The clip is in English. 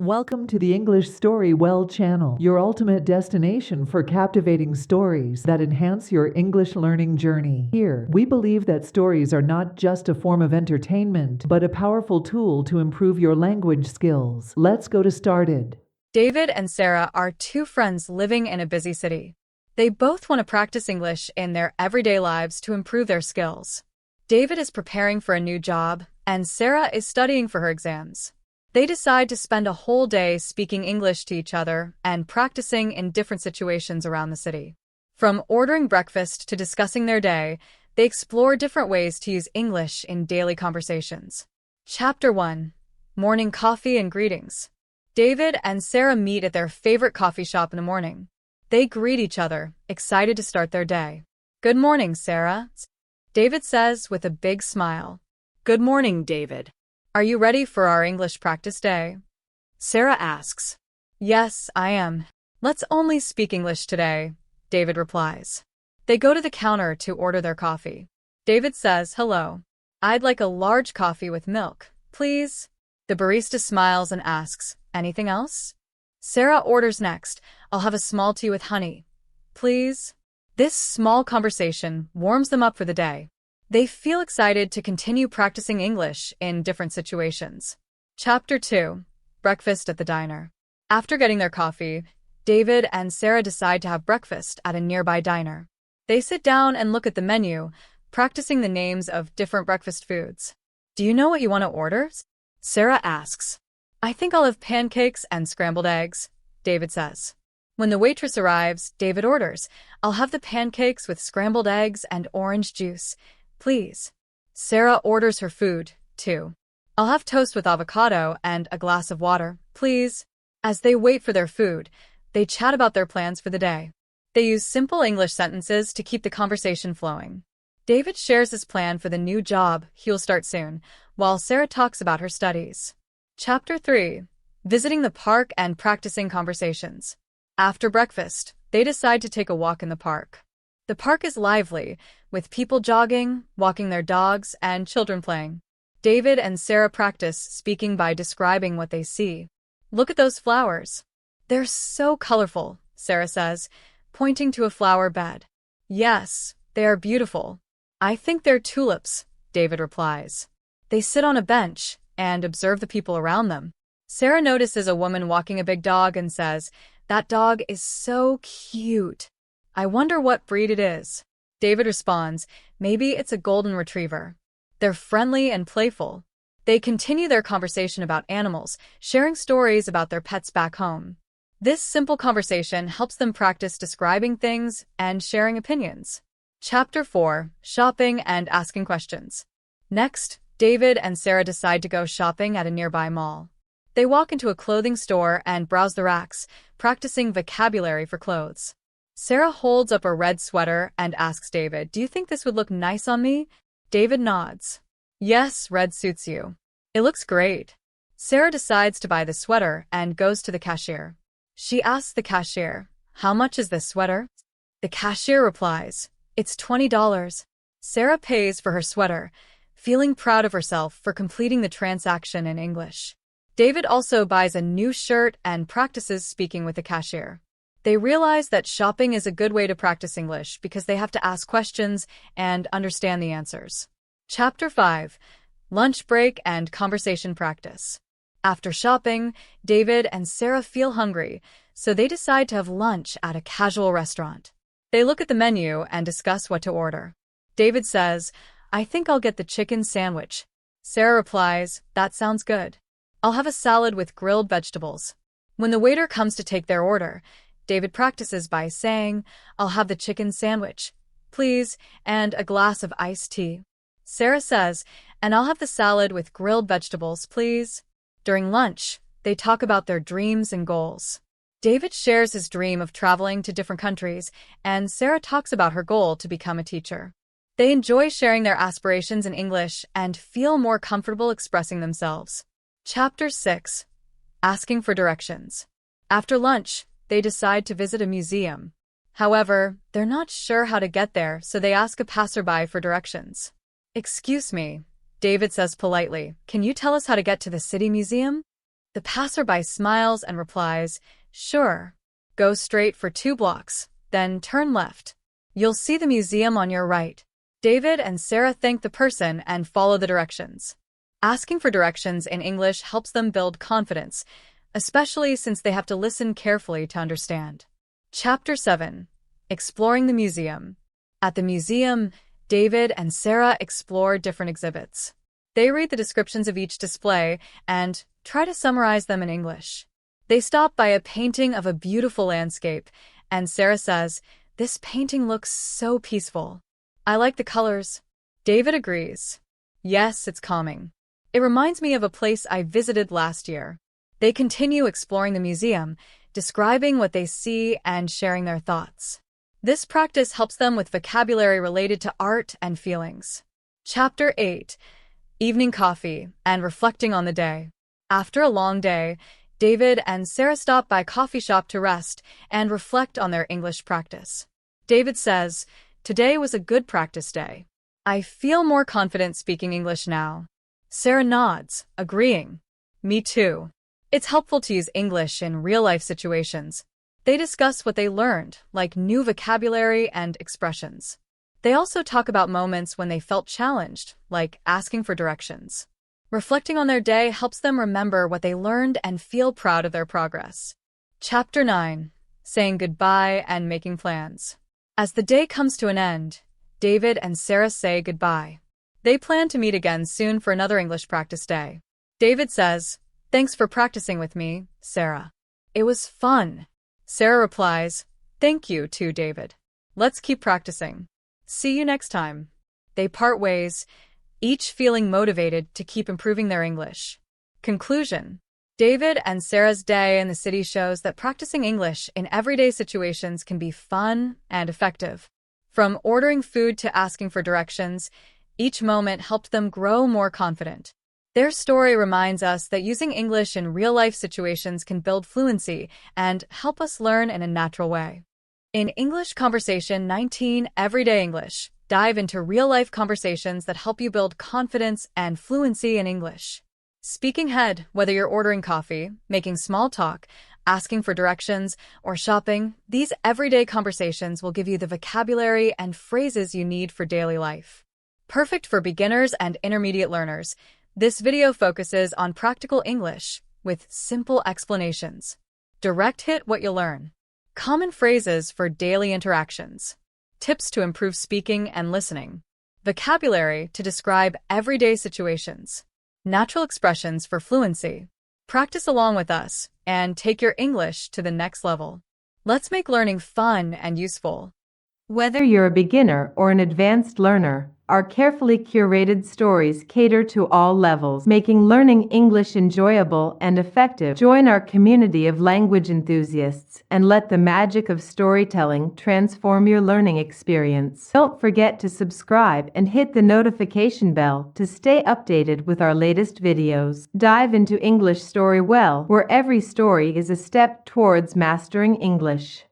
Welcome to the Englishstorywell channel, your ultimate destination for captivating stories that enhance your English learning journey. Here, we believe that stories are not just a form of entertainment, but a powerful tool to improve your language skills. Let's go to started. David and Sarah are two friends living in a busy city. They both want to practice English in their everyday lives to improve their skills. David is preparing for a new job, and Sarah is studying for her exams. They decide to spend a whole day speaking English to each other and practicing in different situations around the city. From ordering breakfast to discussing their day, they explore different ways to use English in daily conversations. Chapter 1. Morning Coffee and Greetings. David and Sarah meet at their favorite coffee shop in the morning. They greet each other, excited to start their day. "Good morning, Sarah," David says with a big smile. "Good morning, David. "Are you ready for our English practice day?" Sarah asks. "Yes, I am. Let's only speak English today," David replies. They go to the counter to order their coffee. David says, "Hello. I'd like a large coffee with milk, please." The barista smiles and asks, "Anything else?" Sarah orders next, "I'll have a small tea with honey, please." This small conversation warms them up for the day. They feel excited to continue practicing English in different situations. Chapter 2. Breakfast at the Diner. After getting their coffee, David and Sarah decide to have breakfast at a nearby diner. They sit down and look at the menu, practicing the names of different breakfast foods. "Do you know what you want to order?" Sarah asks. "I think I'll have pancakes and scrambled eggs," David says. When the waitress arrives, David orders, "I'll have the pancakes with scrambled eggs and orange juice, please." Sarah orders her food, too. "I'll have toast with avocado and a glass of water, please." As they wait for their food, they chat about their plans for the day. They use simple English sentences to keep the conversation flowing. David shares his plan for the new job he'll start soon, while Sarah talks about her studies. Chapter 3. Visiting the park and practicing conversations. After breakfast, they decide to take a walk in the park. The park is lively, with people jogging, walking their dogs, and children playing. David and Sarah practice speaking by describing what they see. "Look at those flowers. They're so colorful," Sarah says, pointing to a flower bed. "Yes, they are beautiful. I think they're tulips," David replies. They sit on a bench and observe the people around them. Sarah notices a woman walking a big dog and says, "That dog is so cute. I wonder what breed it is." David responds, "Maybe it's a golden retriever." They're friendly and playful. They continue their conversation about animals, sharing stories about their pets back home. This simple conversation helps them practice describing things and sharing opinions. Chapter 4. Shopping and asking questions. Next, David and Sarah decide to go shopping at a nearby mall. They walk into a clothing store and browse the racks, practicing vocabulary for clothes. Sarah holds up a red sweater and asks David, "Do you think this would look nice on me?" David nods. "Yes, red suits you. It looks great." Sarah decides to buy the sweater and goes to the cashier. She asks the cashier, "How much is this sweater?" The cashier replies, "It's $20. Sarah pays for her sweater, feeling proud of herself for completing the transaction in English. David also buys a new shirt and practices speaking with the cashier. They realize that shopping is a good way to practice English because they have to ask questions and understand the answers. Chapter 5. Lunch break and conversation practice. After shopping, David and Sarah feel hungry, so they decide to have lunch at a casual restaurant. They look at the menu and discuss what to order. David says, "I think I'll get the chicken sandwich." Sarah replies, "That sounds good. I'll have a salad with grilled vegetables." When the waiter comes to take their order, David practices by saying, "I'll have the chicken sandwich, please, and a glass of iced tea." Sarah says, "And I'll have the salad with grilled vegetables, please." During lunch, they talk about their dreams and goals. David shares his dream of traveling to different countries, and Sarah talks about her goal to become a teacher. They enjoy sharing their aspirations in English and feel more comfortable expressing themselves. Chapter 6. Asking for directions. After lunch, they decide to visit a museum. However, they're not sure how to get there, so they ask a passerby for directions. "Excuse me," David says politely, "can you tell us how to get to the city museum?" The passerby smiles and replies, "Sure. Go straight for 2 blocks, then turn left. You'll see the museum on your right." David and Sarah thank the person and follow the directions. Asking for directions in English helps them build confidence, especially since they have to listen carefully to understand. Chapter 7. Exploring the Museum. At the museum, David and Sarah explore different exhibits. They read the descriptions of each display and try to summarize them in English. They stop by a painting of a beautiful landscape, and Sarah says, "This painting looks so peaceful. I like the colors." David agrees. "Yes, it's calming. It reminds me of a place I visited last year." They continue exploring the museum, describing what they see and sharing their thoughts. This practice helps them with vocabulary related to art and feelings. Chapter 8. Evening coffee and reflecting on the day. After a long day, David and Sarah stop by a coffee shop to rest and reflect on their English practice. David says, "Today was a good practice day. I feel more confident speaking English now." Sarah nods, agreeing. "Me too." It's helpful to use English in real-life situations. They discuss what they learned, like new vocabulary and expressions. They also talk about moments when they felt challenged, like asking for directions. Reflecting on their day helps them remember what they learned and feel proud of their progress. Chapter 9. Saying goodbye and making plans. As the day comes to an end, David and Sarah say goodbye. They plan to meet again soon for another English practice day. David says, "Thanks for practicing with me, Sarah. It was fun." Sarah replies, "Thank you too, David. Let's keep practicing. See you next time." They part ways, each feeling motivated to keep improving their English. Conclusion. David and Sarah's day in the city shows that practicing English in everyday situations can be fun and effective. From ordering food to asking for directions, each moment helped them grow more confident. Their story reminds us that using English in real-life situations can build fluency and help us learn in a natural way. In English Conversation 19 Everyday English, dive into real-life conversations that help you build confidence and fluency in English. Speaking ahead, whether you're ordering coffee, making small talk, asking for directions, or shopping, these everyday conversations will give you the vocabulary and phrases you need for daily life. Perfect for beginners and intermediate learners, this video focuses on practical English with simple explanations. Direct hit what you learn. Common phrases for daily interactions. Tips to improve speaking and listening. Vocabulary to describe everyday situations. Natural expressions for fluency. Practice along with us and take your English to the next level. Let's make learning fun and useful. Whether you're a beginner or an advanced learner, our carefully curated stories cater to all levels, making learning English enjoyable and effective. Join our community of language enthusiasts and let the magic of storytelling transform your learning experience. Don't forget to subscribe and hit the notification bell to stay updated with our latest videos. Dive into Englishstorywell, where every story is a step towards mastering English.